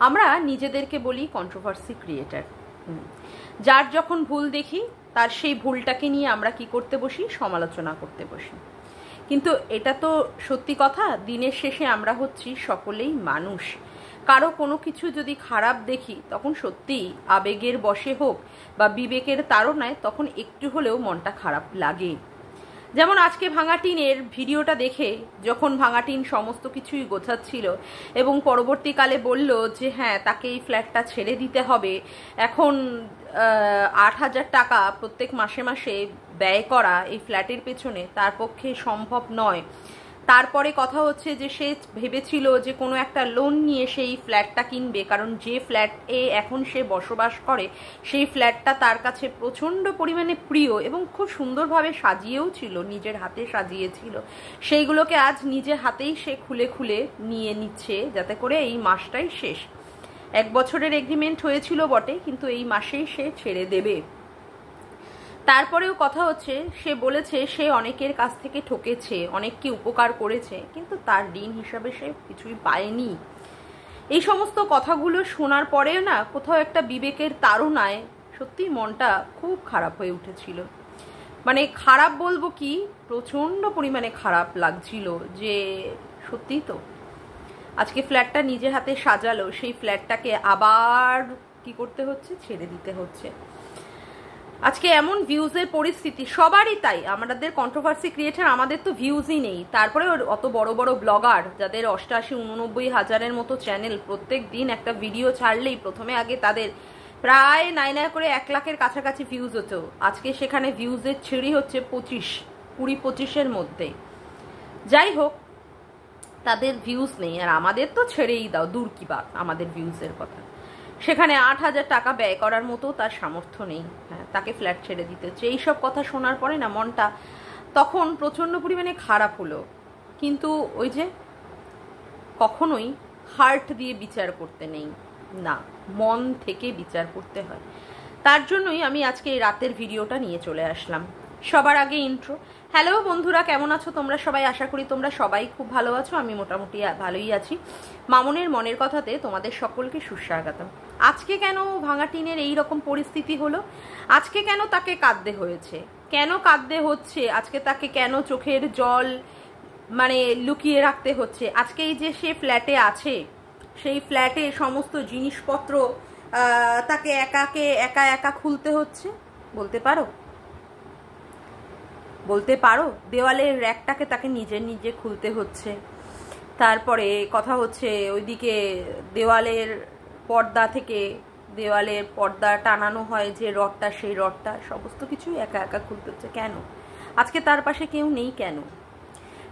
আমরা নিজেদেরকে বলি কন্ট্রোভার্সি ক্রিয়েটার। যার যখন ভুল দেখি তার সেই ভুলটাকে নিয়ে আমরা কি করতে বসি, সমালোচনা করতে বসি। কিন্তু এটা তো সত্যি কথা, দিনের শেষে আমরা হচ্ছি সকলেই মানুষ। কারো কোনো কিছু যদি খারাপ দেখি তখন সত্যিই আবেগের বশে হোক বা বিবেকের তাড়নায় তখন একটু হলেও মনটা খারাপ লাগে। যেমন আজকে ভাঙাটিনের ভিডিওটা দেখে যখন ভাঙাটিন সমস্ত কিছুই গোছাচ্ছিল এবং পরবর্তীকালে বলল যে হ্যাঁ তাকে এই ফ্ল্যাটটা ছেড়ে দিতে হবে, এখন 8,000 টাকা প্রত্যেক মাসে মাসে ব্যয় করা এই ফ্ল্যাটের পেছনে তার পক্ষে সম্ভব নয়। তারপরে কথা হচ্ছে যে সে ভেবেছিল যে কোনো একটা লোন নিয়ে সেই ফ্ল্যাটটা কিনবে, কারণ যে ফ্ল্যাটে এখন সে বসবাস করে সেই ফ্ল্যাটটা তার কাছে প্রচণ্ড পরিমাণে প্রিয় এবং খুব সুন্দরভাবে সাজিয়েও ছিল, নিজের হাতে সাজিয়েছিল। সেইগুলোকে আজ নিজের হাতেই সে খুলে খুলে নিয়ে নিচ্ছে যাতে করে এই মাসটাই শেষ। 1 বছরের এগ্রিমেন্ট হয়েছিল বটে, কিন্তু এই মাসেই সে ছেড়ে দেবে। তারপরেও কথা হচ্ছে সে বলেছে সে অনেকের কাছ থেকে ঠকেছে, অনেককে উপকার করেছে, কিন্তু তার ঋণ হিসাবে সে কিছুই পায়নি। এই সমস্ত কথাগুলো শোনার পরে না কোথাও একটা বিবেকের তাড়নায় সত্যি মনটা খুব খারাপ হয়ে উঠেছিল। মানে খারাপ বলবো কি, প্রচণ্ড পরিমাণে খারাপ লাগছিল যে সত্যি তো আজকে ফ্ল্যাটটা নিজের হাতে সাজালো, সেই ফ্ল্যাটটাকে আবার কি করতে হচ্ছে, ছেড়ে দিতে হচ্ছে। আজকে এমন ভিউজের পরিস্থিতি সবারই, তাই আমাদের কন্ট্রোভার্সি ক্রিয়েটার আমাদের তো ভিউজই নেই, তারপরে অত বড় বড় ব্লগার যাদের 88-89 হাজারের মতো চ্যানেল প্রত্যেক দিন একটা ভিডিও ছাড়লেই প্রথমে আগে তাদের প্রায় নাই করে 1 লাখের কাছাকাছি ভিউজ হতো, আজকে সেখানে ভিউজের ছিঁড়ি হচ্ছে 20-25-এর মধ্যে। যাই হোক, তাদের ভিউজ নেই, আর আমাদের তো ছেড়েই দাও, দূর কি বা আমাদের ভিউজের কথা। সেখানে 8,000 টাকা ব্যয় করার মতো তার সামর্থ্য নেই, হ্যাঁ তাকে ফ্ল্যাট ছেড়ে দিতে হচ্ছে। এইসব কথা শোনার পরে না মনটা তখন প্রচণ্ড পরিমাণে খারাপ হলো। কিন্তু ওই যে কখনোই হার্ট দিয়ে বিচার করতে নেই, না মন থেকে বিচার করতে হয়। তার জন্যই আমি আজকে এই রাতের ভিডিওটা নিয়ে চলে আসলাম। সবার আগে ইন্ট্রো। হ্যালো বন্ধুরা, কেমন আছো তোমরা সবাই? আশা করি তোমরা সবাই খুব ভালো আছো, আমি মোটামুটি ভালোই আছি। মামনের মনের কথাতে তোমাদের সকলকে সুস্বাগতম। আজকে কেন ভাঙাটিনের এই রকম পরিস্থিতি হলো, আজকে কেন তাকে কাঁদতে হয়েছে, কেন কাঁদতে হচ্ছে, আজকে তাকে কেন চোখের জল মানে লুকিয়ে রাখতে হচ্ছে? আজকে এই যে সে ফ্ল্যাটে আছে, সেই ফ্ল্যাটে সমস্ত জিনিসপত্র তাকে একা একা খুলতে হচ্ছে। বলতে পারো দেওয়ালের র্যাকটাকে তাকে নিজে খুলতে হচ্ছে। তারপরে কথা হচ্ছে ওইদিকে দেওয়ালের পর্দা টানানো হয় যে রডটা, সেই রডটা সমস্ত কিছুই একা খুলতে হচ্ছে। কেন? আজকে তার পাশে কেউ নেই কেন?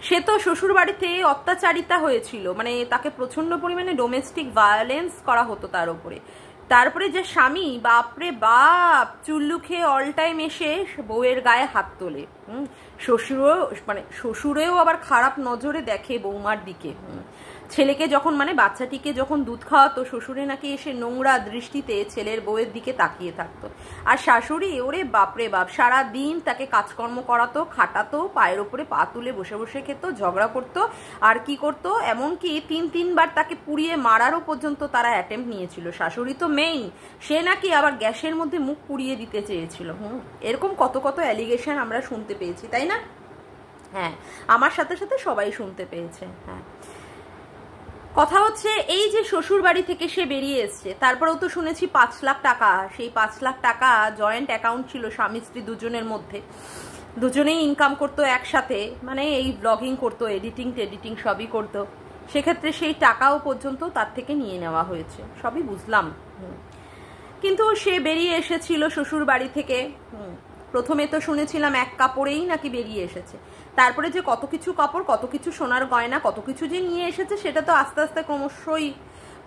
সে তো শ্বশুর বাড়িতে অত্যাচারিতা হয়েছিল, মানে তাকে প্রচন্ড পরিমাণে ডোমেস্টিক ভায়োলেন্স করা হতো তার উপরে। তারপরে যে স্বামী, বাপরে বাপ, চুল্লু খেয়ে অল টাইম এসে বউয়ের গায়ে হাত তোলে। শ্বশুরেও আবার খারাপ নজরে দেখে বৌমার দিকে। ছেলেকে যখন বাচ্চাটিকে যখন দুধ খাওয়াতো, শ্বশুরে নাকি এসে নোংরা দৃষ্টিতে ছেলের বউয়ের দিকে তাকিয়ে থাকতো। আর শাশুড়ি ওরে বাপরে বাপ, সারা দিন তাকে কাজকর্ম করাতো, খাটাতো, পায়ের ওপরে পা তুলে বসে বসে খেত, ঝগড়া করতো। আর কি করতো, এমনকি 3-3 বার তাকে পুড়িয়ে মারারও পর্যন্ত তারা অ্যাটেম্প নিয়েছিল। শাশুড়ি তো মেইন, সে নাকি আবার গ্যাসের মধ্যে মুখ পুড়িয়ে দিতে চেয়েছিল। এরকম কত অ্যালিগেশন আমরা শুনতে পেয়েছি, তাই না? হ্যাঁ, আমার সাথে সাথে সবাই শুনতে পেয়েছে। হ্যাঁ, কথা হচ্ছে এই যে শ্বশুর বাড়ি থেকে সে বেরিয়ে এসছে, তারপরেও তো শুনেছি 5 লাখ টাকা, সেই 5 লাখ টাকা জয়েন্ট অ্যাকাউন্ট ছিল স্বামী স্ত্রী দুজনের মধ্যে, দুজনেই ইনকাম করতো একসাথে, মানে এই ব্লগিং করতো, এডিটিং সবই করতো। সেক্ষেত্রে সেই টাকাও পর্যন্ত তার থেকে নিয়ে নেওয়া হয়েছে, সবই বুঝলাম। কিন্তু সে বেরিয়ে এসেছিল শ্বশুর বাড়ি থেকে। প্রথমে তো শুনেছিলাম 1 কাপড়েই নাকি বেরিয়ে এসেছে, তারপরে যে কত কিছু কাপড়, কত কিছু সোনার গয়না, কত কিছু যে নিয়ে এসেছে, সেটা তো আস্তে আস্তে ক্রমশই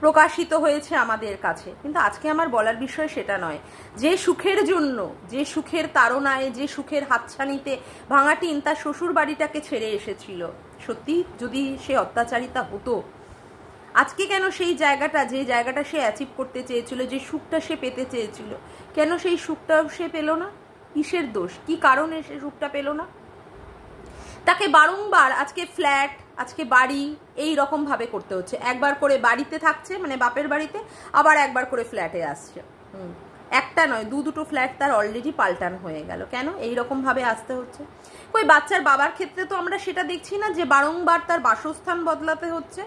প্রকাশিত হয়েছে আমাদের কাছে। কিন্তু আজকে আমার বলার বিষয় সেটা নয়। যে সুখের জন্য, যে সুখের তাড়নায়, যে সুখের হাতছানিতে ভাঙাটিন তার শ্বশুর বাড়িটাকে ছেড়ে এসেছিল, সত্যি যদি সে অত্যাচারিতা হতো, আজকে কেন সেই জায়গাটা, যে জায়গাটা সে অ্যাচিভ করতে চেয়েছিল, যে সুখটা সে পেতে চেয়েছিল, কেন সেই সুখটাও সে পেল না? কিসের দোষ, কি কারণে সে সুখটা পেল না? তাকে বারংবার আজকে ফ্ল্যাট, আজকে বাড়ি এই রকমভাবে করতে হচ্ছে, একবার করে বাড়িতে থাকছে মানে বাপের বাড়িতে, আবার একবার করে ফ্ল্যাটে আসছে। একটা নয় দুটো ফ্ল্যাট তার অলরেডি পাল্টানো হয়ে গেল। কেন এই রকমভাবে আসতে হচ্ছে? ওই বাচ্চার বাবার ক্ষেত্রে তো আমরা সেটা দেখছি না যে বারংবার তার বাসস্থান বদলাতে হচ্ছে,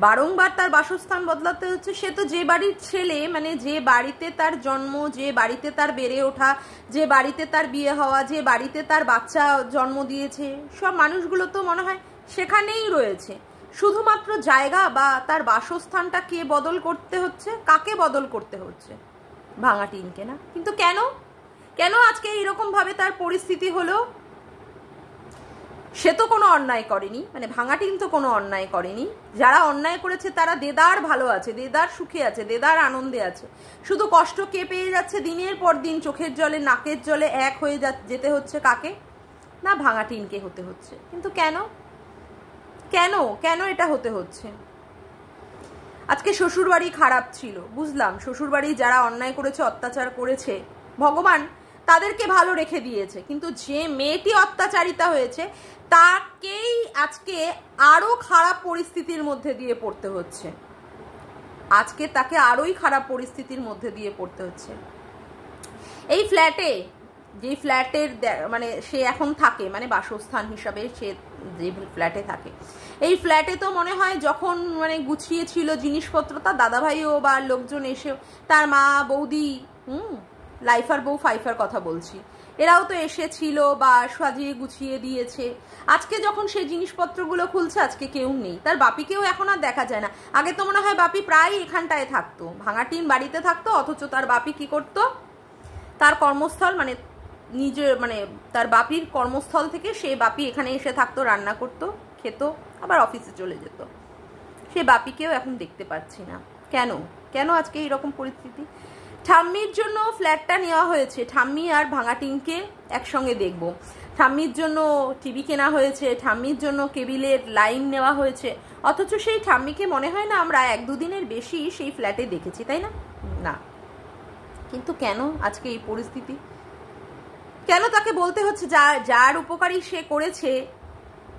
বারংবার তার বাসস্থান বদলাতে হচ্ছে। সে তো যে বাড়ির ছেলে, মানে যে বাড়িতে তার জন্ম, যে বাড়িতে তার বেড়ে ওঠা, যে বাড়িতে তার বিয়ে হওয়া, যে বাড়িতে তার বাচ্চা জন্ম দিয়েছে, সব মানুষগুলো তো মনে হয় সেখানেই রয়েছে। শুধুমাত্র জায়গা বা তার বাসস্থানটা কে বদল করতে হচ্ছে, কাকে বদল করতে হচ্ছে? ভাঙা টিনকে না। কিন্তু কেন কেন আজকে এইরকমভাবে তার পরিস্থিতি হলো? সে তো কোনো অন্যায় করেনি, মানে ভাঙা টিন তো কোনো অন্যায় করেনি। যারা অন্যায় করেছে তারা দেদার ভালো আছে, দেদার সুখে আছে, দেদার আনন্দে আছে। শুধু কষ্ট কে পেয়ে যাচ্ছে? দিনের পর দিন চোখের জলে নাকের জলে এক হয়ে যেতে হচ্ছে কাকে? না, ভাঙা টিনকে হতে হচ্ছে। কিন্তু কেন কেন কেন এটা হতে হচ্ছে? আজকে শ্বশুরবাড়ি খারাপ ছিল, বুঝলাম, শ্বশুরবাড়ি যারা অন্যায় করেছে, অত্যাচার করেছে, ভগবান তাদেরকে ভালো রেখে দিয়েছে। কিন্তু যে মেয়েটি অত্যাচারিতা হয়েছে তাকেই আজকে আরো খারাপ পরিস্থিতির মধ্যে দিয়ে পড়তে হচ্ছে, আজকে তাকে আরোই খারাপ পরিস্থিতির মধ্যে দিয়ে পড়তে হচ্ছে। এই ফ্ল্যাটে, যে ফ্ল্যাটের মানে সে এখন থাকে, মানে বাসস্থান হিসাবে সে যে ফ্ল্যাটে থাকে, এই ফ্ল্যাটে তো মনে হয় যখন মানে গুছিয়ে ছিল জিনিসপত্র, তার দাদাভাইও বা লোকজন এসে, তার মা বৌদি, লাইফার বউ ফাইফার কথা বলছি, এরাও তো এসেছিল বা সাজিয়ে গুছিয়ে দিয়েছে। আজকে যখন সেই জিনিসপত্রগুলো খুলছে, আজকে কেউ নেই, তার বাপিকেও এখন আর দেখা যায় না। আগে তো মনে হয় বাপি প্রায় এখানটায় থাকতো, ভাঙা টিন বাড়িতে থাকতো, অথচ তার বাপি কি করতো, তার কর্মস্থল মানে নিজের মানে তার বাপির কর্মস্থল থেকে সে বাপি এখানে এসে থাকতো, রান্না করতো, খেত, আবার অফিসে চলে যেত। সে বাপিকেও এখন দেখতে পাচ্ছি না। কেন কেন আজকে এইরকম পরিস্থিতি? ঠাম্মির জন্য ফ্ল্যাটটা নেওয়া হয়েছে, ঠাম্মি আর ভাঙা টিনকে একসঙ্গে দেখব। ঠাম্মির জন্য টিভি কেনা হয়েছে, ঠাম্মির জন্য কেবিলের লাইন নেওয়া হয়েছে, অথচ সেই ঠাম্মিকে মনে হয় না আমরা 1-2 দিনের বেশি সেই ফ্ল্যাটে দেখেছি, তাই না? না। কিন্তু কেন আজকে এই পরিস্থিতি? কেন তাকে বলতে হচ্ছে যার উপকারী সে করেছে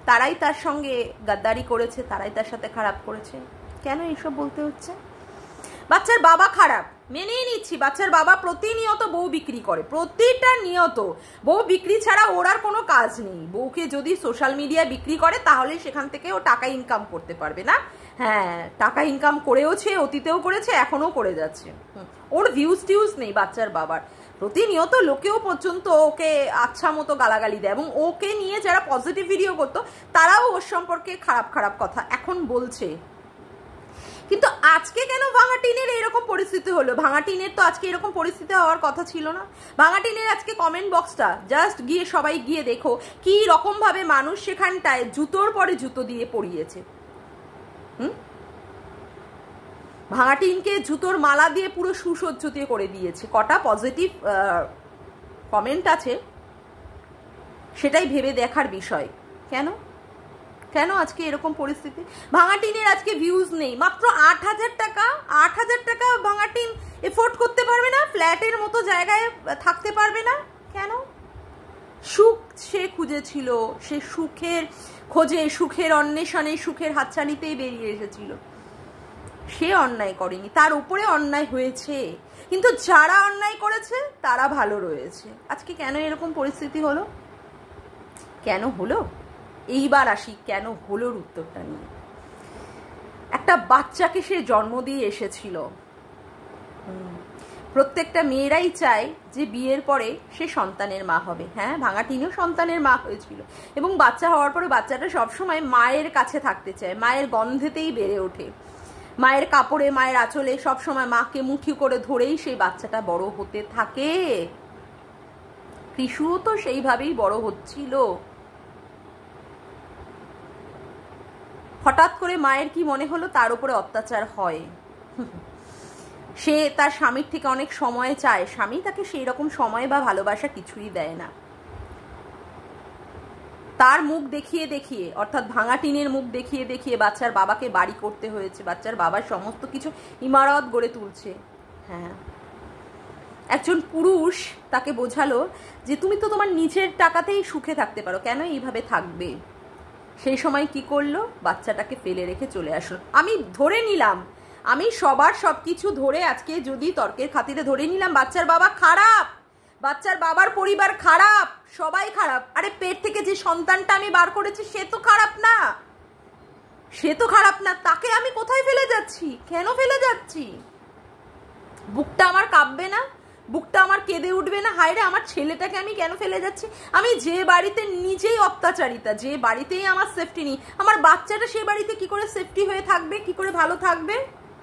তারাই তার সঙ্গে গাদ্দারি করেছে, তারাই তার সাথে খারাপ করেছে? কেন এইসব বলতে হচ্ছে? বাচ্চার বাবা খারাপ, মেনেই নিচ্ছি, বাচ্চার বাবা প্রতিনিয়ত বউ বিক্রি করে, প্রতিটা নিয়ত বউ বিক্রি ছাড়া ওর আর কোনো কাজ নেই। বউকে যদি সোশ্যাল মিডিয়া বিক্রি করে তাহলে সেখান থেকে ও টাকা ইনকাম করতে পারবে না। হ্যাঁ, টাকা ইনকাম করেওছে, অতীতেও করেছে, এখনো করে যাচ্ছে। ওর ভিউজ টিউজ নেই বাচ্চার বাবার, প্রতিনিয়ত লোকেও পর্যন্ত ওকে আচ্ছা মতো গালাগালি দেয়, এবং ওকে নিয়ে যারা পজিটিভ ভিডিও করতো তারাও ওর সম্পর্কে খারাপ খারাপ কথা এখন বলছে। কিন্তু আজকে কেন ভাঙা টিনের এরকম পরিস্থিতি হলো? ভাঙা টিনের তো আজকে এরকম পরিস্থিতি হওয়ার কথা ছিল না। ভাঙা টিনের আজকে কমেন্ট বক্সটা জাস্ট গিয়ে সবাই গিয়ে দেখো কি রকম ভাবে মানুষ সেখানটায় জুতোর পরে জুতো দিয়ে পড়িয়েছে। ভাঙা টিনকে জুতোর মালা দিয়ে পুরো সুসজ্জিত করে দিয়েছে। কটা পজিটিভ কমেন্ট আছে সেটাই ভেবে দেখার বিষয়। কেন কেন আজকে এরকম পরিস্থিতি? ভাঙা টিনের আজকে ভিউজ নেই, মাত্র 8,000 টাকা। 8,000 টাকা ভাঙা টিন এফোর্ড করতে পারবে না, ফ্ল্যাটের মতো জায়গায় থাকতে পারবে না। কেন? সুখ সে খুঁজেছিল, সে সুখের খোঁজে, সুখের অন্বেষণে, সুখের হাতছানিতেই বেরিয়ে এসেছিল। সে অন্যায় করেনি, তার উপরে অন্যায় হয়েছে, কিন্তু যারা অন্যায় করেছে তারা ভালো রয়েছে। আজকে কেন এরকম পরিস্থিতি হলো? কেন হলো? এইবার আসি কেন হলোর উত্তরটা নিয়ে। একটা বাচ্চাকে সে জন্ম দিয়ে এসেছিল। প্রত্যেকটা মেয়েরাই চায় যে বিয়ের পরে সে সন্তানের মা হবে। হ্যাঁ, ভাঙা টিনও সন্তানের মা হয়েছিল, এবং বাচ্চা হওয়ার পরে বাচ্চাটা সবসময় মায়ের কাছে থাকতে চায়, মায়ের গন্ধেতেই বেড়ে ওঠে, মায়ের কাপড়ে, মায়ের আঁচলে সবসময় মাকে মুঠি করে ধরেই সেই বাচ্চাটা বড় হতে থাকে। কৃষুও তো সেইভাবেই বড় হচ্ছিল। হঠাৎ করে মায়ের কি মনে হলো তার উপরে অত্যাচার হয়, সে তার স্বামীর থেকে অনেক সময় চায়, স্বামী তাকে সেই রকম সময় বা ভালোবাসা কিছুই দেয় না। তার মুখ দেখিয়ে দেখিয়ে, অর্থাৎ ভাঙা টিনের মুখ দেখিয়ে দেখিয়ে বাচ্চার বাবাকে বাড়ি করতে হয়েছে, বাচ্চার বাবার সমস্ত কিছু ইমারত গড়ে তুলছে। হ্যাঁ, একজন পুরুষ তাকে বোঝালো যে তুমি তো তোমার নিজের টাকাতেই সুখে থাকতে পারো, কেন এইভাবে থাকবে? সেই সময় কি করলো, বাচ্চাটাকে ফেলে রেখে চলে আসলো। আমি ধরে নিলাম, আমি সবার সব কিছু ধরে আজকে যদি তর্কের খাতিরে ধরে নিলাম বাচ্চার বাবা খারাপ, বাচ্চার বাবার পরিবার খারাপ, সবাই খারাপ। আরে পেট থেকে যে সন্তানটা আমি বার করেছি সে তো খারাপ না, সে তো খারাপ না, তাকে আমি কোথায় ফেলে যাচ্ছি, কেন ফেলে যাচ্ছি? বুকটা আমার কাঁপবে না, বুকটা আমার কেঁদে উঠবে না, হায় রে আমার ছেলেটাকে আমি কেন ফেলে যাচ্ছি? আমি যে বাড়িতে নিজেই অত্যাচারিতা, যে বাড়িতেই আমার সেফটি নেই, আমার বাচ্চাটা সেই বাড়িতে কি করে সেফটি হয়ে থাকবে, কি করে ভালো থাকবে?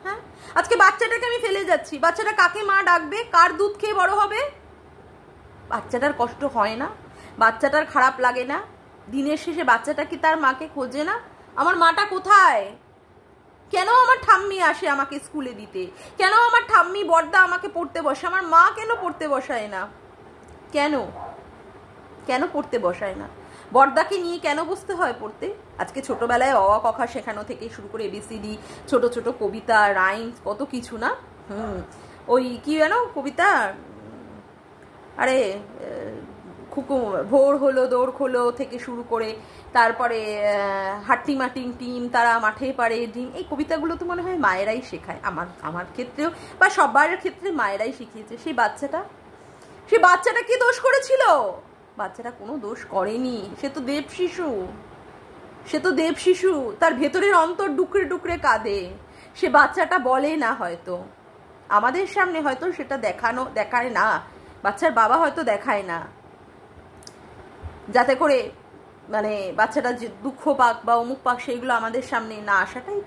হ্যাঁ, আজকে বাচ্চাটাকে আমি ফেলে যাচ্ছি, বাচ্চাটা কাকে মা ডাকবে, কার দুধ খেয়ে বড় হবে? বাচ্চাটার কষ্ট হয় না, বাচ্চাটার খারাপ লাগে না? দিনের শেষে বাচ্চাটা কি তার মাকে খোঁজে না? আমার মাটা কোথায়? কেন আমার ঠাম্মি আসে আমাকে স্কুলে দিতে, কেন আমার ঠাম্মি বড়দা আমাকে পড়তে বসে, আমার মা কেন পড়তে বসায় না? কেন কেন পড়তে বসায় না? বড়দাকে নিয়ে কেন বসতে হয় পড়তে? আজকে ছোটবেলায় অ আ ক খ শেখানো থেকে শুরু করে এবিসিডি, ছোট ছোট কবিতা, রাইমস, কত কিছু না। ওই কি জানো কবিতা, আরে খুকু ভোর হলো দৌড় খোলো থেকে শুরু করে, তারপরে হাট্টি মাটিং টিম, তারা মাঠে পারে ডিম, এই কবিতাগুলো তো মনে হয় মায়েরাই শেখায়। আমার ক্ষেত্রেও বা সবার ক্ষেত্রে মায়েরাই শিখিয়েছে। সেই বাচ্চাটা কি দোষ করেছিল? বাচ্চাটা কোনো দোষ করেনি, সে তো দেব শিশু, তার ভেতরের অন্তর ডুকরে ডুকরে কাঁদে। সে বাচ্চাটা বলে না, হয়তো আমাদের সামনে হয়তো সেটা দেখায় না, বাচ্চার বাবা হয়তো দেখায় না, যাতে করে মানে বাচ্চাটা যে দুঃখ পাক বা অমুক পাক সেইগুলো আমাদের সামনে না আসাটাই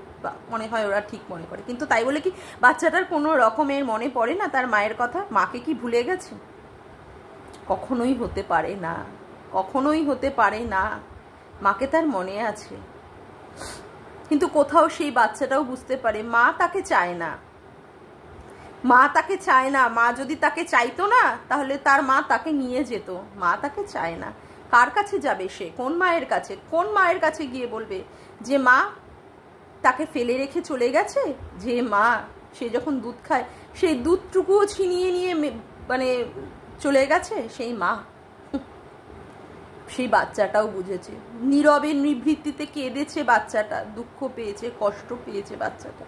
মনে হয় ওরা ঠিক মনে করে। কিন্তু তাই বলে কি বাচ্চাটার কোনো রকমের মনে পড়ে না তার মায়ের কথা? মাকে কি ভুলে গেছে? কখনোই হতে পারে না, কখনোই হতে পারে না। মাকে তার মনে আছে, কিন্তু কোথাও সেই বাচ্চাটাও বুঝতে পারে মা তাকে চায় না, মা তাকে চায় না। মা যদি তাকে চাইতো না তাহলে তার মা তাকে নিয়ে যেত। মা তাকে চায় না, কার কাছে যাবে সে? কোন মায়ের কাছে গিয়ে বলবে যে মা তাকে ফেলে রেখে চলে গেছে? যে মা সে যখন দুধ খায় সেই দুধটুকুও ছিনিয়ে নিয়ে মানে চলে গেছে সেই মা। সেই বাচ্চাটাও বুঝেছে, নীরবে নিভৃতিতে কেঁদেছে বাচ্চাটা, দুঃখ পেয়েছে, কষ্ট পেয়েছে বাচ্চাটা।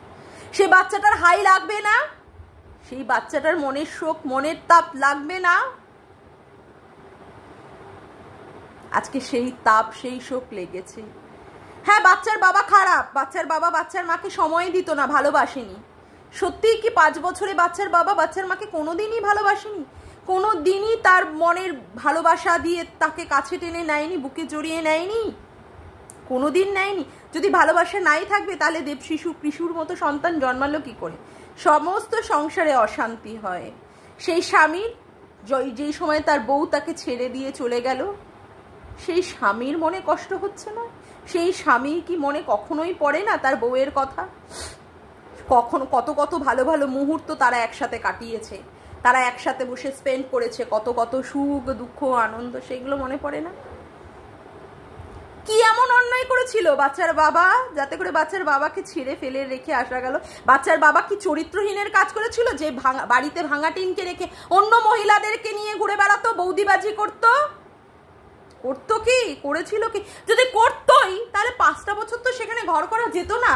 সে বাচ্চাটার হাই লাগবে না? সেই বাচ্চাটার মনের শোক, মনের তাপ লাগবে না? আজকে সেই তাপ, সেই শোক লেগেছে। হ্যাঁ, বাচ্চার বাবা খারাপ, বাচ্চার বাবা বাচ্চার মাকে সময় দিত না, ভালোবাসেনি। সত্যিই কি 5 বছরে বাচ্চার বাবা বাচ্চার মাকে কোনোদিনই ভালোবাসেনি? কোনোদিনই তার মনের ভালোবাসা দিয়ে তাকে কাছে টেনে নেয়নি, বুকে জড়িয়ে নেয়নি? কোনোদিন নেয়নি। যদি ভালোবাসা নাই থাকবে তাহলে দেবশিশু কৃষুর মতো সন্তান জন্মালো কি করে? সমস্ত সংসারে অশান্তি হয়। সেই স্বামীর যেই সময় তার বউ তাকে ছেড়ে দিয়ে চলে গেল, সেই স্বামীর মনে কষ্ট হচ্ছে না? সেই স্বামী কি মনে কখনোই পড়ে না তার বউয়ের কথা? কখনো কত কত ভালো ভালো মুহূর্ত তারা একসাথে কাটিয়েছে, তারা একসাথে বসে স্পেন্ড করেছে, কত কত সুখ দুঃখ আনন্দ, সেগুলো মনে পড়ে না? কি এমন অন্যায় করেছিল বাচ্চার বাবা যাতে করে বাচ্চার বাবাকে ছেড়ে ফেলে রেখে আসা গেল? বাচ্চার বাবা কি চরিত্রহীনের কাজ করেছিল যে বাড়িতে ভাঙা টিনকে রেখে অন্য মহিলাদেরকে নিয়ে ঘুরে বেড়াতো, বৌদিবাজি করতো? কি করেছিল? কি যদি করতোই তাহলে 5টা বছর তো সেখানে ঘর করা যেত না।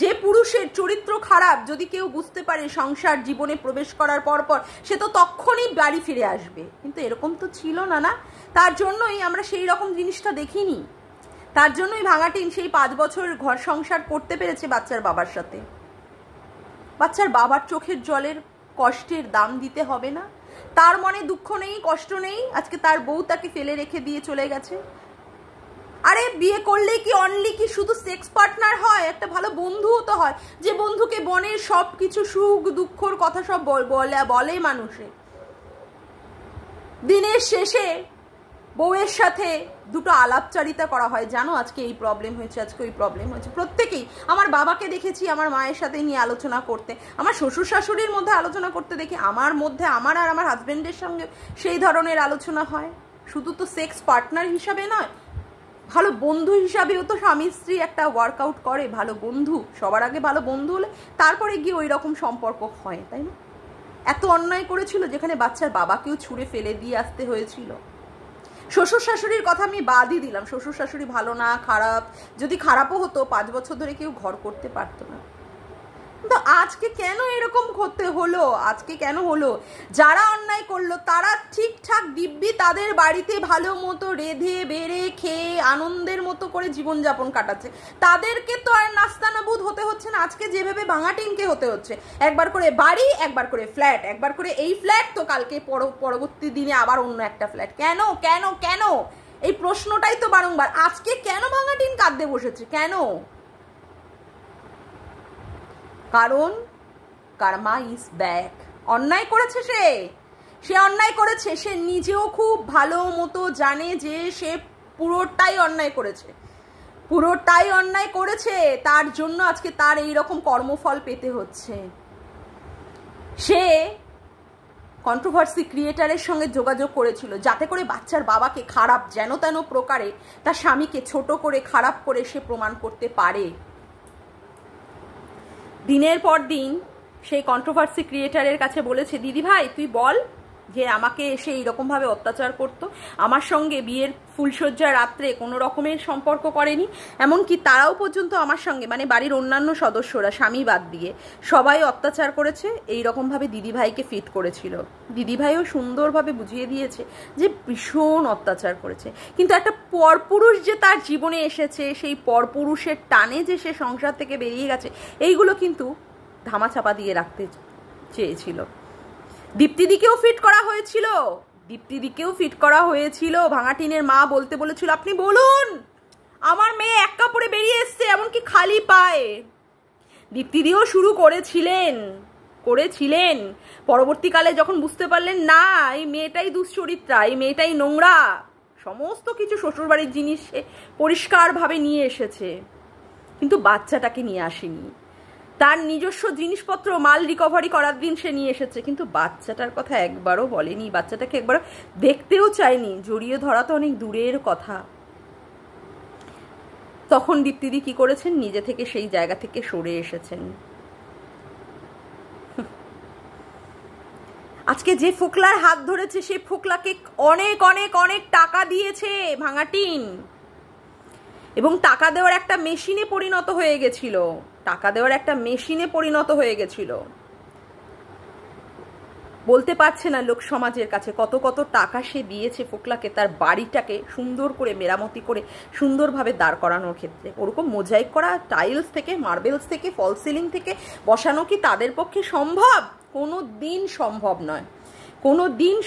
যে পুরুষের চরিত্র খারাপ যদি কেউ বুঝতে পারে সংসার জীবনে প্রবেশ করার পর সে তো তখনই বাড়ি ফিরে আসবে, কিন্তু এরকম তো ছিল না। না, তার জন্যই আমরা সেই রকম জিনিসটা দেখিনি, তার জন্যই ভাঙাটিন সেই 5 বছর ঘর সংসার করতে পেরেছে বাচ্চার বাবার সাথে। বাচ্চার বাবার চোখের জলের কষ্টের দাম দিতে হবে না? তার মনে দুঃখ নেই, কষ্ট নেই? আজকে তার বউ তাকে ফেলে রেখে দিয়ে চলে গেছে। আরে বিয়ে করলেই কি অনলি কি শুধু সেক্স পার্টনার হয়? একটা ভালো বন্ধুও তো হয়, যে বন্ধুকে বনের সব কিছু সুখ দুঃখর কথা সব বলে মানুষে। দিনের শেষে বউয়ের সাথে দুটো আলাপচারিতা করা হয়, জানো আজকে এই প্রবলেম হয়েছে, আজকে ওই প্রবলেম হয়েছে। প্রত্যেকেই, আমার বাবাকে দেখেছি আমার মায়ের সাথে নিয়ে আলোচনা করতে, আমার শ্বশুর শাশুড়ির মধ্যে আলোচনা করতে দেখি, আমার মধ্যে আমার আর আমার হাজবেন্ডের সঙ্গে সেই ধরনের আলোচনা হয়। শুধু তো সেক্স পার্টনার হিসাবে নয়, ভালো বন্ধু হিসাবেও তো স্বামী স্ত্রী একটা ওয়ার্কআউট করে। ভালো বন্ধু, সবার আগে ভালো বন্ধু হলে তারপরে গিয়ে ওই রকম সম্পর্ক হয়, তাই না? এত অন্যায় করেছিল যেখানে বাচ্চার বাবাকেও ছুঁড়ে ফেলে দিয়ে আসতে হয়েছিল। শ্বশুর শাশুড়ির কথা আমি বাদই দিলাম, শ্বশুর শাশুড়ি ভালো না খারাপ, যদি খারাপও হতো 5 বছর ধরে কেউ ঘর করতে পারতো না। কিন্তু আজকে কেন এরকম করতে হলো? আজকে কেন হলো? যারা অন্যায় করলো তারা ঠিকঠাক দিব্যি তাদের বাড়িতে ভালো মতো রেঁধে বেড়ে খেয়ে আনন্দের মতো করে জীবনযাপন কাটাচ্ছে, তাদেরকে তো আর নাস্তানাবুদ হতে হচ্ছে না আজকে যেভাবে ভাঙাটিনকে হতে হচ্ছে। একবার করে বাড়ি, একবার করে ফ্ল্যাট, একবার করে এই ফ্ল্যাট তো কালকে পরবর্তী দিনে আবার অন্য একটা ফ্ল্যাট। কেন কেন কেন? এই প্রশ্নটাই তো বারংবার। আজকে কেন ভাঙাটিন কাঁদতে বসেছে? কেন? কারণ কার্মা ইজ ব্যাক। অন্যায় করেছে সে অন্যায় করেছে, সে নিজেও খুব ভালো মতো জানে যে সে পুরোটাই অন্যায় করেছে, তার জন্য আজকে তার এইরকম কর্মফল পেতে হচ্ছে। সে কন্ট্রোভার্সি ক্রিয়েটারের সঙ্গে যোগাযোগ করেছিল যাতে করে বাচ্চার বাবাকে খারাপ যেন তেন প্রকারে, তার স্বামীকে ছোট করে খারাপ করে সে প্রমাণ করতে পারে। দিনের পর দিন সেই কন্ট্রোভার্সি ক্রিয়েটারের কাছে বলেছে, দিদি ভাই তুই বল যে আমাকে এসে এইরকমভাবে অত্যাচার করতো, আমার সঙ্গে বিয়ের ফুলশয্যার রাত্রে কোনো রকমের সম্পর্ক করেনি, এমনকি তারাও পর্যন্ত আমার সঙ্গে মানে বাড়ির অন্যান্য সদস্যরা স্বামী বাদ দিয়ে সবাই অত্যাচার করেছে, এইরকমভাবে দিদিভাইকে ফিট করেছিল। দিদিভাইও সুন্দরভাবে বুঝিয়ে দিয়েছে যে ভীষণ অত্যাচার করেছে, কিন্তু একটা পরপুরুষ যে তার জীবনে এসেছে, সেই পরপুরুষের টানে যে সে সংসার থেকে বেরিয়ে গেছে, এইগুলো কিন্তু ধামাচাপা দিয়ে রাখতে চেয়েছিল। দীপ্তিদিকেও ফিট করা হয়েছিল। ভাঙাটিনের মা বলতে বলেছিল, আপনি বলুন আমার মেয়ে এক কাপড়ে বেরিয়ে এসছে, এমনকি খালি পায়ে। দীপ্তিদিও শুরু করেছিলেন। পরবর্তীকালে যখন বুঝতে পারলেন না এই মেয়েটাই দুশ্চরিত্রা, এই মেয়েটাই নোংরা, সমস্ত কিছু শ্বশুরবাড়ির জিনিস পরিষ্কারভাবে নিয়ে এসেছে, কিন্তু বাচ্চাটাকে নিয়ে আসেনি। তার নিজস্ব জিনিসপত্র মাল রিকভারি করার দিন সে নিয়ে এসেছে, কিন্তু বাচ্চাটার কথা একবারও বলেনি, বাচ্চাটাকে একবারও দেখতেও চায়নি, জড়িয়ে ধরা তো অনেক দূরের কথা। তখন দীপ্তিদি কি করেছেন? নিজে থেকে সেই জায়গা থেকে সরে এসেছেন। আজকে যে ফোকলার হাত ধরেছে সেই ফোকলাকে অনেক অনেক অনেক টাকা দিয়েছে ভাঙাটিন, এবং টাকা দেওয়ার একটা মেশিনে পরিণত হয়ে গেছিল। বলতে পারছে না লোক সমাজের কাছে কত কত টাকা সে দিয়েছে ফোকলাকে তার বাড়িটাকে সুন্দর করে মেরামতি করে সুন্দরভাবে দাঁড় করানোর ক্ষেত্রে। ওরকম মোজাইক করা টাইলস থেকে, মার্বেলস থেকে, ফল সিলিং থেকে বসানো কি তাদের পক্ষে সম্ভব? কোনো দিন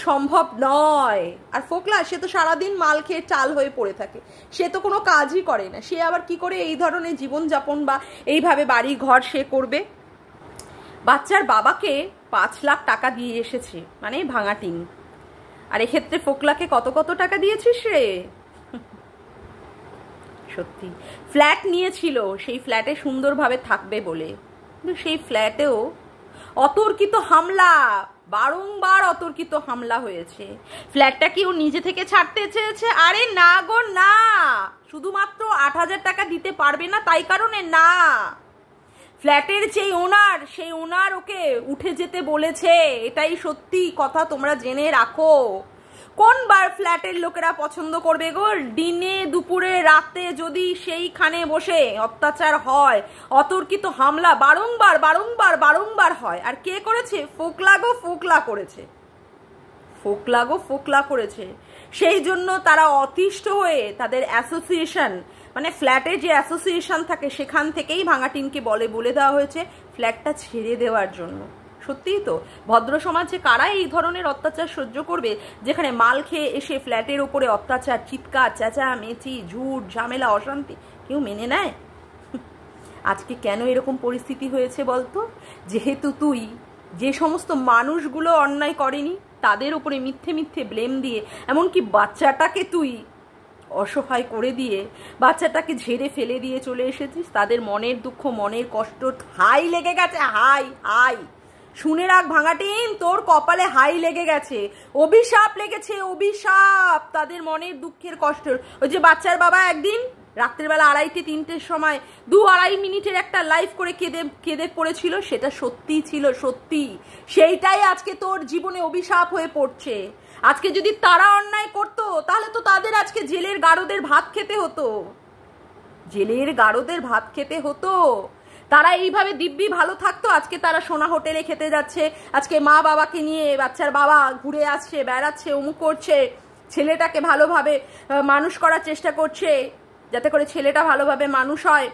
সম্ভব নয়। আর ফোকলা সে তো সারাদিন মাল খেয়ে চাল হয়ে পড়ে থাকে, সে তো কোনো কাজই করে না, সে আবার কি করে এই ধরনের জীবনযাপন বা এইভাবে বাড়ি ঘর সে করবে? বাচ্চার বাবাকে 5 লাখ টাকা দিয়ে এসেছে মানে ভাঙাটিন, আর এক্ষেত্রে ফোকলাকে কত কত টাকা দিয়েছিস রে? সত্যি ফ্ল্যাট নিয়েছিল সেই ফ্ল্যাটে সুন্দরভাবে থাকবে বলে, কিন্তু সেই ফ্ল্যাটেও অতর্কিত হামলা, বারংবার অতর্কিত হামলা হয়েছে। ফ্ল্যাটটা কি ও নিজে থেকে ছাড়তে চেয়েছে? আরে না গো না, শুধুমাত্র 8,000 টাকা দিতে পারবে না তাই কারণে না, ফ্ল্যাটের যে ওনার সেই ওনার ওকে উঠে যেতে বলেছে। এটাই সত্যি কথা, তোমরা জেনে রাখো। কোনবার ফ্ল্যাটের লোকেরা পছন্দ করবে গো? দিনে দুপুরে রাতে যদি সেইখানে বসে অত্যাচার হয়, অতর্কিত হামলা বারংবার বারংবার বারংবার হয়। আর কে করেছে? ফোকলা করেছে। সেই জন্য তারা অতিষ্ঠ হয়ে তাদের অ্যাসোসিয়েশন মানে ফ্ল্যাটের যে অ্যাসোসিয়েশন থাকে সেখান থেকেই ভাঙাটিনকে বলে দেওয়া হয়েছে ফ্ল্যাটটা ছেড়ে দেওয়ার জন্য। সত্যিই তো ভদ্র সমাজে কারা এই ধরনের অত্যাচার সহ্য করবে, যেখানে মাল খেয়ে এসে ফ্ল্যাটের উপরে অত্যাচার, চিৎকার চেঁচামেচি, ঝুট ঝামেলা, অশান্তি কেউ মেনে নেয়? আজকে কেন এরকম পরিস্থিতি হয়েছে বলতো? যেহেতু তুই যে সমস্ত মানুষগুলো অন্যায় করেনি তাদের উপরে মিথ্যে ব্লেম দিয়ে, এমনকি বাচ্চাটাকে তুই অসহায় করে দিয়ে বাচ্চাটাকে ঝেড়ে ফেলে দিয়ে চলে এসেছিস, তাদের মনের দুঃখ মনের কষ্ট হাই লেগে গেছে। হাই শুনে রাখ ভাঙাটিন, তোর কপালে হাই লেগে গেছে, অভিশাপ লেগেছে, অভিশাপ তাদের মনের দুঃখের কষ্টের। ওই যে বাচ্চার বাবা একদিন রাত্রেবেলা 2:30-3টের সময় 2-2.5 মিনিটের একটা লাইভ করে কেঁদে পড়েছিল, সেটা সত্যি ছিল, সত্যি। সেইটাই আজকে তোর জীবনে অভিশাপ হয়ে পড়ছে। আজকে যদি তারা অন্যায় করতো তাহলে তো তাদের আজকে জেলের গারদের ভাত খেতে হতো, জেলের গারদের ভাত খেতে হতো। তারা এইভাবে দিব্যি ভালো থাকতো, আজকে তারা সোনা হোটেলে খেতে যাচ্ছে, আজকে মা বাবাকে নিয়ে বাচ্চার বাবা ঘুরে আসছে, বেড়াচ্ছে, অমুক করছে, ছেলেটাকে ভালোভাবে মানুষ করার চেষ্টা করছে যাতে করে ছেলেটা ভালোভাবে মানুষ হয়।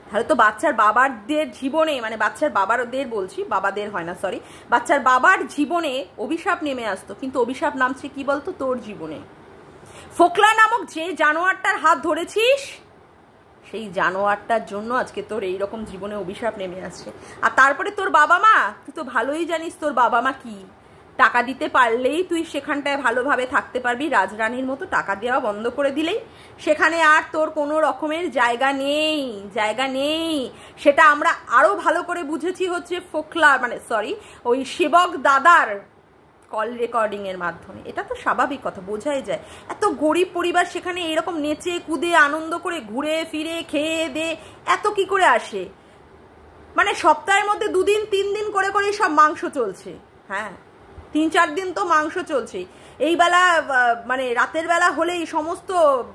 তাহলে তো বাচ্চার বাবাদের জীবনে, মানে বাচ্চার বাবাদের বলছি, বাবাদের হয় না, সরি, বাচ্চার বাবার জীবনে অভিশাপ নেমে আসতো। কিন্তু অভিশাপ নামছে কি বলতো তোর জীবনে। ফোকলা নামক যে জানোয়ারটার হাত ধরেছিস, সেই জানোয়ারটার জন্য আজকে তোর এইরকম জীবনে অভিশাপ নেমে আসছে। আর তারপরে তোর বাবা মা, তুই তো ভালোই জানিস তোর বাবা মা কি। টাকা দিতে পারলেই তুই সেখানটায় ভালোভাবে থাকতে পারবি, রাজরানীর মতো। টাকা দেওয়া বন্ধ করে দিলেই সেখানে আর তোর কোনো রকমের জায়গা নেই, জায়গা নেই। সেটা আমরা আরো ভালো করে বুঝেছি হচ্ছে ফোকলা, মানে সরি, ওই সেবক দাদার কল রেকর্ডিং এর মাধ্যমে। এটা তো স্বাভাবিক কথা, বোঝাই যায়। এত গরিব পরিবার সেখানে এরকম নেচে কুদে আনন্দ করে ঘুরে ফিরে খেয়ে দে এত কি করে আসে? মানে সপ্তাহের মধ্যে 2 দিন 3 দিন করে করেই সব মাংস চলছে। হ্যাঁ, 3-4 দিন তো মাংস চলছে। এই বেলা মানে রাতের বেলা হলেই সমস্ত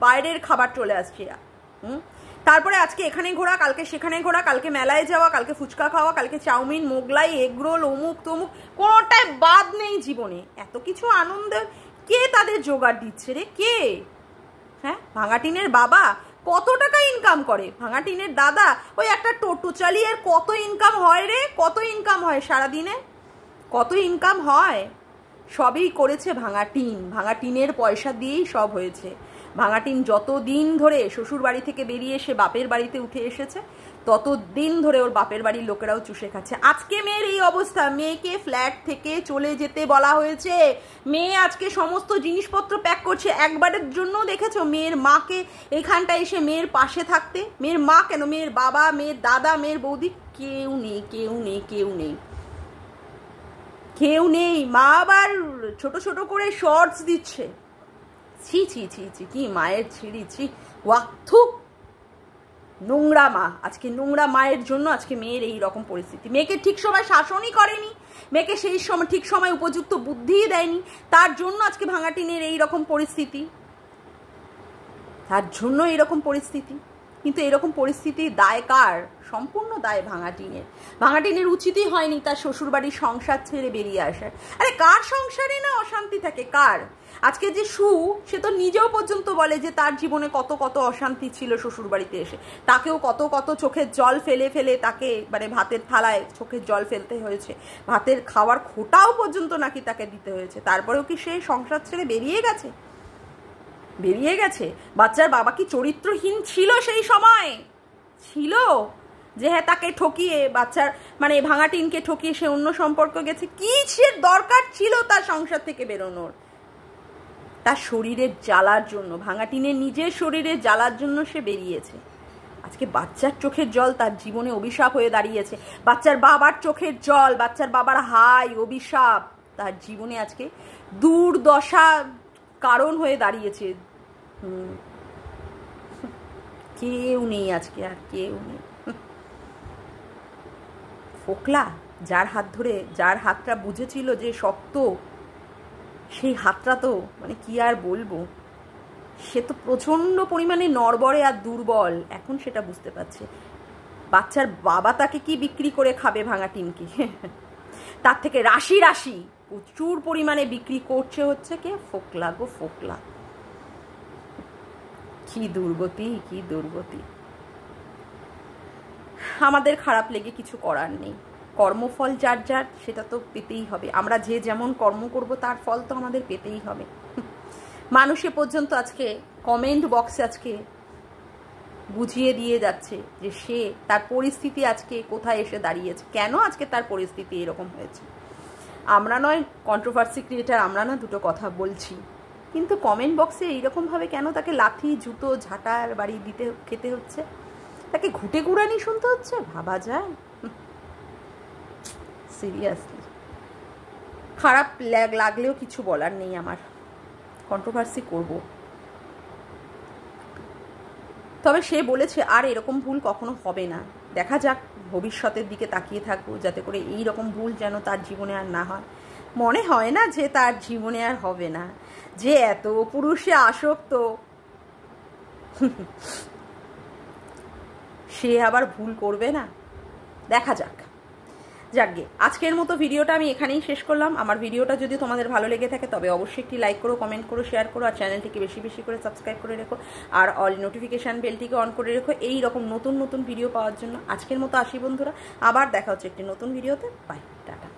বাইরের খাবার চলে আসছে। তারপরে আজকে এখানে ঘোরা, কালকে সেখানে ঘোরা, কালকে মেলায় যাওয়া, কালকে ফুচকা খাওয়া, কালকে চাউমিন, মোগলাই, এগরোল, অমুক তমুক, কোনোটাই বাদ নেই জীবনে। এত কিছু আনন্দের কে তাদের জোগাড় দিচ্ছে রে? কে? হ্যাঁ, ভাঙাটিনের বাবা কত টাকা ইনকাম করে, ভাঙাটিনের দাদা ওই একটা টোটো চালিয়ে কত ইনকাম হয় রে? কত ইনকাম হয় সারাদিনে? কত ইনকাম হয়? সবই করেছে ভাঙাটিন। ভাঙাটিনের পয়সা দিয়েই সব হয়েছে। ভাঙাটিন যত দিন ধরে শ্বশুর বাড়ি থেকে বেরিয়ে এসে বাপের বাড়িতে উঠে এসেছে, তত দিন ধরে ওর বাপের বাড়ির লোকেরাও চুষে খাচ্ছে। আজকে মেয়ের এই অবস্থা, মেয়েকে ফ্ল্যাট থেকে চলে যেতে বলা হয়েছে। মেয়ে আজকে সমস্ত জিনিসপত্র প্যাক করছে। একবারের জন্য দেখেছো মেয়ের মাকে এখানটায় এসে মেয়ের পাশে থাকতে? মেয়ের মা কেন, মেয়ের বাবা, মেয়ের দাদা, মেয়ের বৌদি, কেউ নেই, কেউ নেই, কেউ নেই, কেউ নেই। মা আবার ছোট ছোট করে শর্টস দিচ্ছে। ছি ছি ছি ছি, কি মায়ের ছিঁড়ি, ছি, ওয়াথুক, নোংরা মা। আজকে নোংরা মায়ের জন্য আজকে মেয়ের এই রকম পরিস্থিতি। মেয়েকে ঠিক সময় শাসনই করেনি, মেয়েকে সেই সময় ঠিক সময় উপযুক্ত বুদ্ধিই দেয়নি, তার জন্য আজকে ভাঙাটিনের এই রকম পরিস্থিতি, তার জন্য এইরকম পরিস্থিতি। কিন্তু এরকম পরিস্থিতি দায় কার? সম্পূর্ণ দায় ভাঙাটিনের। ভাঙাটিনের উচিতই হয়নি তার শ্বশুরবাড়ির সংসার ছেড়ে বেরিয়ে আসার। আরে কার সংসারে না অশান্তি থাকে, কার? আজকে যে সে তো নিজেও পর্যন্ত বলে যে তার জীবনে কত কত অশান্তি ছিল শ্বশুরবাড়িতে এসে। তাকেও কত কত চোখের জল ফেলে ফেলে তাকে, মানে ভাতের থালায় চোখের জল ফেলতে হয়েছে, ভাতের খাওয়ার খোটাও পর্যন্ত নাকি তাকে দিতে হয়েছে। তারপরেও কি সে সংসার ছেড়ে বেরিয়ে গেছে? বেরিয়ে গেছে। বাচ্চার বাবা কি চরিত্রহীন ছিল সেই সময়? ছিল যে হ্যাঁ তাকে ঠকিয়ে, বাচ্চার মানে ভাঙাটিনকে ঠকিয়ে সে অন্য সম্পর্ক গেছে? কি সে দরকার ছিল তার সংসার থেকে বেরোনোর? তার শরীরের জ্বালার জন্য, ভাঙাটিনের নিজের শরীরের জ্বালার জন্য সে বেরিয়েছে। আজকে বাচ্চার চোখের জল তার জীবনে অভিশাপ হয়ে দাঁড়িয়েছে। বাচ্চার বাবার চোখের জল, বাচ্চার বাবার হাই অভিশাপ তার জীবনে আজকে দুর্দশা কারণ হয়ে দাঁড়িয়েছে। কেউ নেই আজকে, আর কেউ নেই। ফোকলা, যার হাত ধরে, যার হাতটা বুঝেছিল যে শক্ত, সেই হাতটা তো মানে কি আর বলবো, সে তো প্রচন্ড পরিমাণে নড়বড়ে আর দুর্বল। এখন সেটা বুঝতে পারছে। বাচ্চার বাবা তাকে কি বিক্রি করে খাবে ভাঙাটিনকে? তার থেকে রাশি রাশি প্রচুর পরিমাণে বিক্রি করছে হচ্ছে কে? ফোকলা গো ফোকলা। কি দুর্গতি, কি দুর্গতি। আমাদের খারাপ লেগে কিছু করার নেই। কর্মফল যার যার, সেটা তো পেতেই হবে। আমরা যে যেমন কর্ম করব তার ফল তো আমাদের পেতেই হবে। মানুষে পর্যন্ত আজকে কমেন্ট বক্সে আজকে বুঝিয়ে দিয়ে যাচ্ছে যে সে তার পরিস্থিতি আজকে কোথায় এসে দাঁড়িয়েছে, কেন আজকে তার পরিস্থিতি এরকম হয়েছে। আমরা নয় কন্ট্রোভার্সি ক্রিয়েটার, আমরা না দুটো কথা বলছি, কিন্তু কমেন্ট বক্সে এইরকমভাবে কেন তাকে লাথি জুতো ঝাঁটার বাড়ি দিতে খেতে হচ্ছে, তাকে ঘুটে ঘুরানি শুনতে হচ্ছে? ভাবা যায়? সিরিয়াসলি খারাপ লাগলেও কিছু বলার নেই আমার। কন্ট্রোভার্সি করব, তবে সে বলেছে আর এরকম ভুল কখনো হবে না। দেখা যাক, ভবিষ্যতের দিকে তাকিয়ে থাকবো যাতে করে এই রকম ভুল যেন তার জীবনে আর না হয়। মনে হয় না যে তার জীবনে আর হবে না, যে এত পুরুষে আসক্ত সে আবার ভুল করবে না। দেখা যাক। যাকগে, আজকের মতো ভিডিওটা আমি এখানেই শেষ করলাম। আমার ভিডিওটা যদি তোমাদের ভালো লেগে থাকে তবে অবশ্যই একটি লাইক করো, কমেন্ট করো, শেয়ার করো, আর চ্যানেলটিকে বেশি বেশি করে সাবস্ক্রাইব করে রেখো, আর অল নোটিফিকেশান বেলটিকে অন করে রেখো এই রকম নতুন নতুন ভিডিও পাওয়ার জন্য। আজকের মতো আসি বন্ধুরা, আবার দেখা হচ্ছে একটি নতুন ভিডিওতে। Bye, tata.